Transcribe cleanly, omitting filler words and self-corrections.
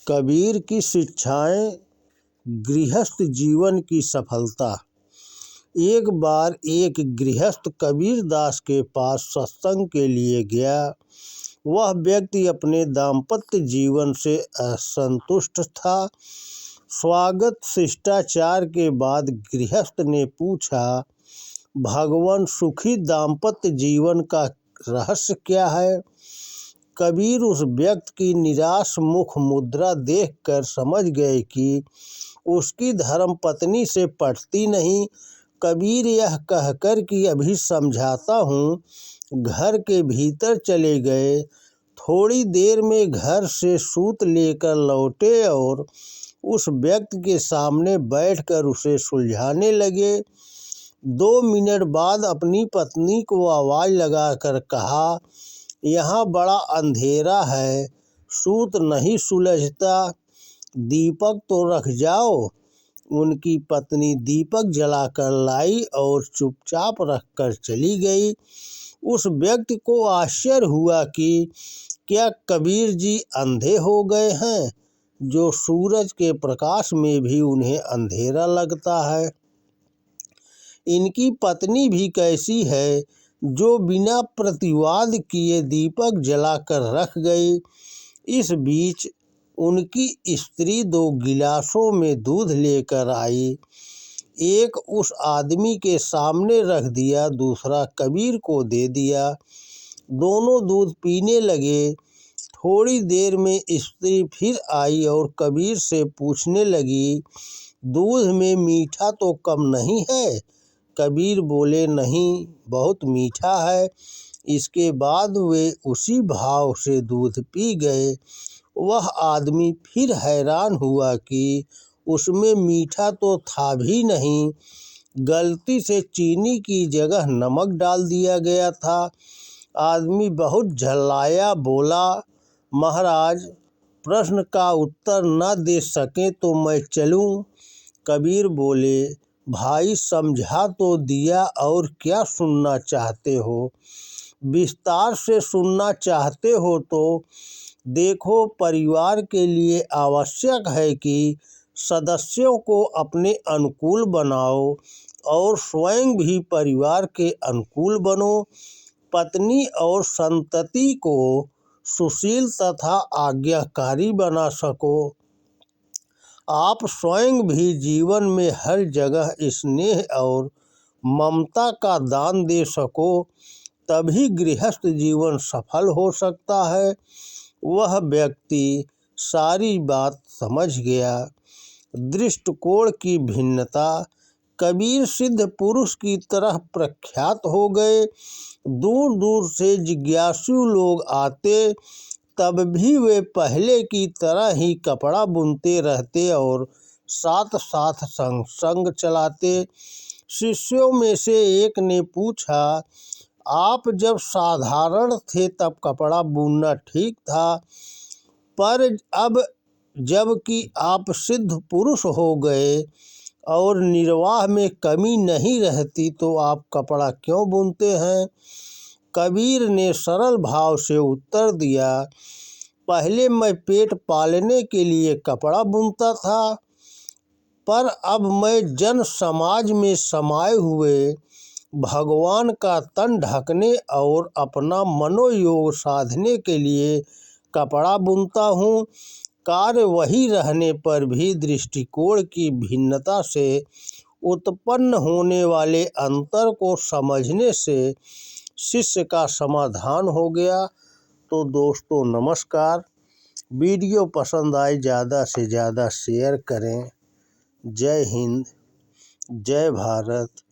कबीर की शिक्षाएं, गृहस्थ जीवन की सफलता। एक बार एक गृहस्थ कबीर दास के पास सत्संग के लिए गया। वह व्यक्ति अपने दाम्पत्य जीवन से असंतुष्ट था। स्वागत शिष्टाचार के बाद गृहस्थ ने पूछा, भगवान सुखी दाम्पत्य जीवन का रहस्य क्या है? कबीर उस व्यक्ति की निराश मुख मुद्रा देखकर समझ गए कि उसकी धर्म पत्नी से पटती नहीं। कबीर यह कहकर कि अभी समझाता हूँ, घर के भीतर चले गए। थोड़ी देर में घर से सूत लेकर लौटे और उस व्यक्ति के सामने बैठकर उसे सुलझाने लगे। 2 मिनट बाद अपनी पत्नी को आवाज़ लगाकर कहा, यहाँ बड़ा अंधेरा है, सूत नहीं सुलझता, दीपक तो रख जाओ। उनकी पत्नी दीपक जलाकर लाई और चुपचाप रखकर चली गई। उस व्यक्ति को आश्चर्य हुआ कि क्या कबीर जी अंधे हो गए हैं, जो सूरज के प्रकाश में भी उन्हें अंधेरा लगता है। इनकी पत्नी भी कैसी है, जो बिना प्रतिवाद किए दीपक जलाकर रख गई। इस बीच उनकी स्त्री 2 गिलासों में दूध लेकर आई। एक उस आदमी के सामने रख दिया, दूसरा कबीर को दे दिया। दोनों दूध पीने लगे। थोड़ी देर में स्त्री फिर आई और कबीर से पूछने लगी, दूध में मीठा तो कम नहीं है? कबीर बोले, नहीं, बहुत मीठा है। इसके बाद वे उसी भाव से दूध पी गए। वह आदमी फिर हैरान हुआ कि उसमें मीठा तो था भी नहीं, गलती से चीनी की जगह नमक डाल दिया गया था। आदमी बहुत झल्लाया, बोला, महाराज, प्रश्न का उत्तर न दे सकें तो मैं चलूं? कबीर बोले, भाई, समझा तो दिया, और क्या सुनना चाहते हो? विस्तार से सुनना चाहते हो तो देखो, परिवार के लिए आवश्यक है कि सदस्यों को अपने अनुकूल बनाओ और स्वयं भी परिवार के अनुकूल बनो। पत्नी और संतति को सुशील तथा आज्ञाकारी बना सको। आप स्वयं भी जीवन में हर जगह स्नेह और ममता का दान दे सको, तभी गृहस्थ जीवन सफल हो सकता है। वह व्यक्ति सारी बात समझ गया। दृष्टिकोण की भिन्नता। कबीर सिद्ध पुरुष की तरह प्रख्यात हो गए। दूर दूर से जिज्ञासु लोग आते, तब भी वे पहले की तरह ही कपड़ा बुनते रहते और साथ साथ संग चलाते। शिष्यों में से एक ने पूछा, आप जब साधारण थे तब कपड़ा बुनना ठीक था, पर अब जबकि आप सिद्ध पुरुष हो गए और निर्वाह में कमी नहीं रहती, तो आप कपड़ा क्यों बुनते हैं? कबीर ने सरल भाव से उत्तर दिया, पहले मैं पेट पालने के लिए कपड़ा बुनता था, पर अब मैं जन समाज में समाये हुए भगवान का तन ढकने और अपना मनोयोग साधने के लिए कपड़ा बुनता हूँ। कार्य वही रहने पर भी दृष्टिकोण की भिन्नता से उत्पन्न होने वाले अंतर को समझने से शिष्य का समाधान हो गया। तो दोस्तों, नमस्कार। वीडियो पसंद आए ज़्यादा से ज़्यादा शेयर करें। जय हिंद, जय भारत।